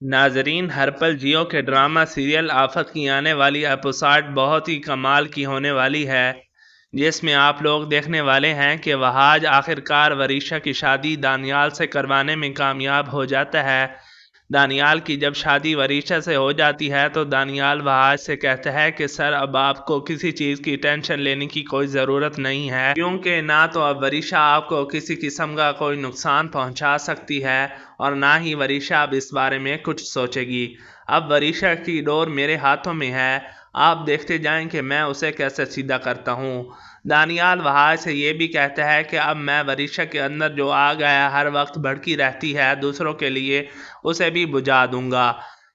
ناظرین، ہر پل جیو کے drama serial آفت کی آنے والی ایپیسوڈ بہت ہی کمال کی ہونے والی ہے، جس میں آپ لوگ دیکھنے والے ہیں کہ وہاج آخرکار وریشا کی شادی دانیال سے کروانے میں کامیاب ہو جاتا ہے۔ دانیال کی جب شادی وریشا سے ہو جاتی ہے تو دانیال وہاج سے کہتا ہے کہ سر، اب آپ کو کسی چیز کی ٹینشن لینے کی کوئی ضرورت نہیں ہے، کیونکہ نہ تو اب وریشا آپ کو کسی قسم کا کوئی نقصان پہنچا سکتی ہے اور نہ ہی وریشا اب اس بارے میں کچھ سوچے گی۔ اب وریشا کی ڈور میرے ہاتھوں میں ہے، آپ دیکھتے جائیں کہ میں اسے کیسے سیدھا کرتا ہوں۔ دانیال وہاج سے یہ بھی کہتا ہے کہ اب میں وریشا کے اندر جو آگ ہے ہر وقت بھڑکی رہتی ہے دوسروں کے لیے، اسے بھی بجھا دوں گا۔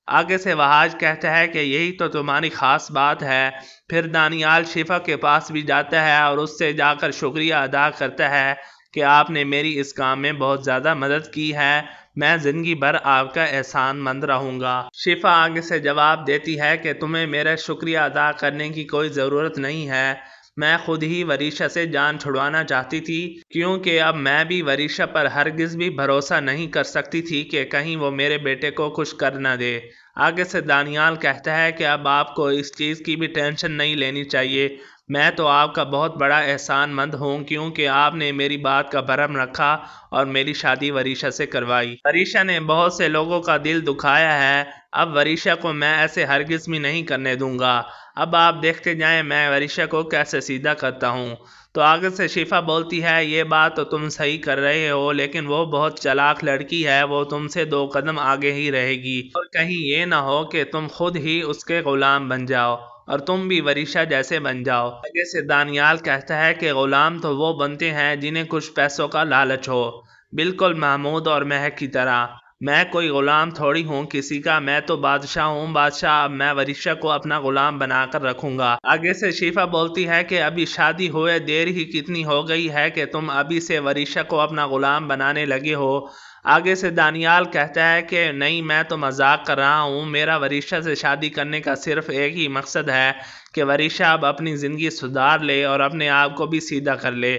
آگے سے وہاج کہتا ہے کہ یہی تو تمہاری خاص بات ہے۔ پھر دانیال شفا کے پاس بھی جاتا ہے اور اس سے جا کر شکریہ ادا کرتا ہے کہ آپ نے میری اس کام میں بہت زیادہ مدد کی ہے، میں زندگی بھر آپ کا احسان مند رہوں گا۔ شفا آگے سے جواب دیتی ہے کہ تمہیں میرا شکریہ ادا کرنے کی کوئی ضرورت نہیں ہے، میں خود ہی وریشا سے جان چھڑوانا چاہتی تھی، کیونکہ اب میں بھی وریشا پر ہرگز بھی بھروسہ نہیں کر سکتی تھی کہ کہیں وہ میرے بیٹے کو کچھ کر نہ دے۔ آگے سے دانیال کہتا ہے کہ اب آپ کو اس چیز کی بھی ٹینشن نہیں لینی چاہیے، میں تو آپ کا بہت بڑا احسان مند ہوں، کیونکہ آپ نے میری بات کا بھرم رکھا اور میری شادی وریشا سے کروائی۔ وریشا نے بہت سے لوگوں کا دل دکھایا ہے، اب وریشا کو میں ایسے ہرگز بھی نہیں کرنے دوں گا۔ اب آپ دیکھتے جائیں میں وریشا کو کیسے سیدھا کرتا ہوں۔ تو آگے سے شفا بولتی ہے، یہ بات تو تم صحیح کر رہے ہو، لیکن وہ بہت چالاک لڑکی ہے، وہ تم سے 2 قدم آگے ہی رہے گی، اور کہیں یہ نہ ہو کہ تم خود ہی اس کے غلام بن جاؤ اور تم بھی وریشا جیسے بن جاؤ۔ آگے سے دانیال کہتا ہے کہ غلام تو وہ بنتے ہیں جنہیں کچھ پیسوں کا لالچ ہو، بالکل محمود اور مہک کی طرح۔ میں کوئی غلام تھوڑی ہوں کسی کا، میں تو بادشاہ ہوں بادشاہ، اب میں وریشا کو اپنا غلام بنا کر رکھوں گا۔ آگے سے شفا بولتی ہے کہ ابھی شادی ہوئے دیر ہی کتنی ہو گئی ہے کہ تم ابھی سے وریشا کو اپنا غلام بنانے لگے ہو۔ آگے سے دانیال کہتا ہے کہ نہیں، میں تو مذاق کر رہا ہوں، میرا وریشا سے شادی کرنے کا صرف ایک ہی مقصد ہے کہ وریشا اب اپنی زندگی سدھار لے اور اپنے آپ کو بھی سیدھا کر لے۔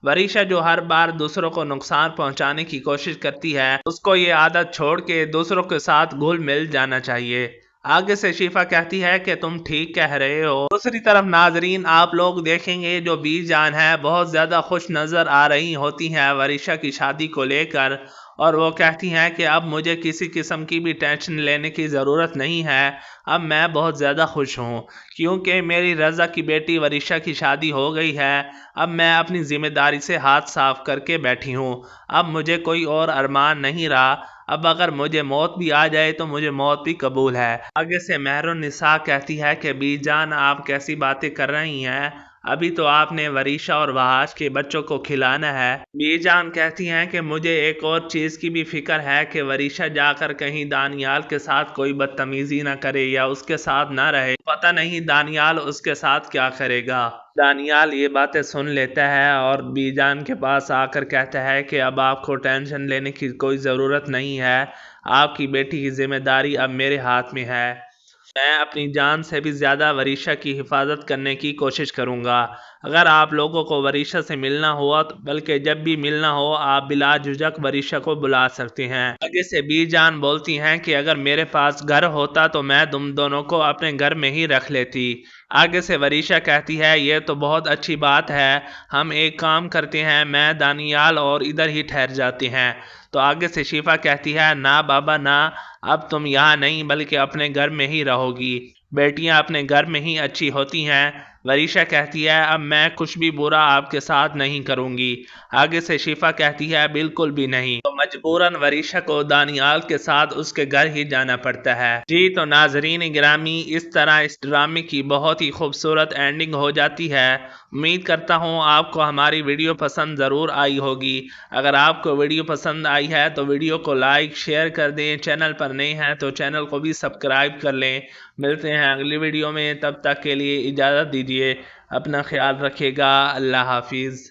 وریشا جو ہر بار دوسروں کو نقصان پہنچانے کی کوشش کرتی ہے، اس کو یہ عادت چھوڑ کے دوسروں کے ساتھ گھل مل جانا چاہیے۔ آگے سے شفا کہتی ہے کہ تم ٹھیک کہہ رہے ہو۔ دوسری طرف ناظرین، آپ لوگ دیکھیں گے جو بی جان ہے بہت زیادہ خوش نظر آ رہی ہوتی ہیں وریشا کی شادی کو لے کر، اور وہ کہتی ہیں کہ اب مجھے کسی قسم کی بھی ٹینشن لینے کی ضرورت نہیں ہے، اب میں بہت زیادہ خوش ہوں، کیونکہ میری رضا کی بیٹی وریشا کی شادی ہو گئی ہے، اب میں اپنی ذمہ داری سے ہاتھ صاف کر کے بیٹھی ہوں، اب مجھے کوئی اور ارمان نہیں رہا، اب اگر مجھے موت بھی آ جائے تو مجھے موت بھی قبول ہے۔ آگے سے مہرالنساء کہتی ہے کہ بی جان، آپ کیسی باتیں کر رہی ہیں، ابھی تو آپ نے وریشا اور وہاج کے بچوں کو کھلانا ہے۔ بی جان کہتی ہیں کہ مجھے ایک اور چیز کی بھی فکر ہے کہ وریشا جا کر کہیں دانیال کے ساتھ کوئی بدتمیزی نہ کرے یا اس کے ساتھ نہ رہے، پتہ نہیں دانیال اس کے ساتھ کیا کرے گا۔ دانیال یہ باتیں سن لیتا ہے اور بی جان کے پاس آ کر کہتا ہے کہ اب آپ کو ٹینشن لینے کی کوئی ضرورت نہیں ہے، آپ کی بیٹی کی ذمہ داری اب میرے ہاتھ میں ہے، میں اپنی جان سے بھی زیادہ وریشا کی حفاظت کرنے کی کوشش کروں گا۔ اگر آپ لوگوں کو وریشا سے ملنا ہوا بلکہ جب بھی ملنا ہو آپ بلا جھجک وریشا کو بلا سکتے ہیں۔ آگے سے بی جان بولتی ہیں کہ اگر میرے پاس گھر ہوتا تو میں تم دونوں کو اپنے گھر میں ہی رکھ لیتی۔ آگے سے وریشا کہتی ہے یہ تو بہت اچھی بات ہے، ہم ایک کام کرتے ہیں، میں دانیال اور ادھر ہی ٹھہر جاتے ہیں۔ تو آگے سے شفا کہتی ہے نہ بابا نہ، اب تم یہاں نہیں بلکہ اپنے گھر میں ہی رہو گی، بیٹیاں اپنے گھر میں ہی اچھی ہوتی ہیں۔ وریشا کہتی ہے اب میں کچھ بھی برا آپ کے ساتھ نہیں کروں گی۔ آگے سے شفا کہتی ہے بالکل بھی نہیں، تو مجبوراً وریشا کو دانیال کے ساتھ اس کے گھر ہی جانا پڑتا ہے۔ جی تو ناظرین گرامی، اس طرح اس ڈرامے کی بہت ہی خوبصورت اینڈنگ ہو جاتی ہے۔ امید کرتا ہوں آپ کو ہماری ویڈیو پسند ضرور آئی ہوگی۔ اگر آپ کو ویڈیو پسند آئی ہے تو ویڈیو کو لائک شیئر کر دیں، چینل پر نئے ہیں تو چینل کو بھی سبسکرائب کر لیں۔ ملتے ہیں اگلی ویڈیو میں، تب تک کے لیے اجازت دیجیے، اپنا خیال رکھیے گا، اللہ حافظ۔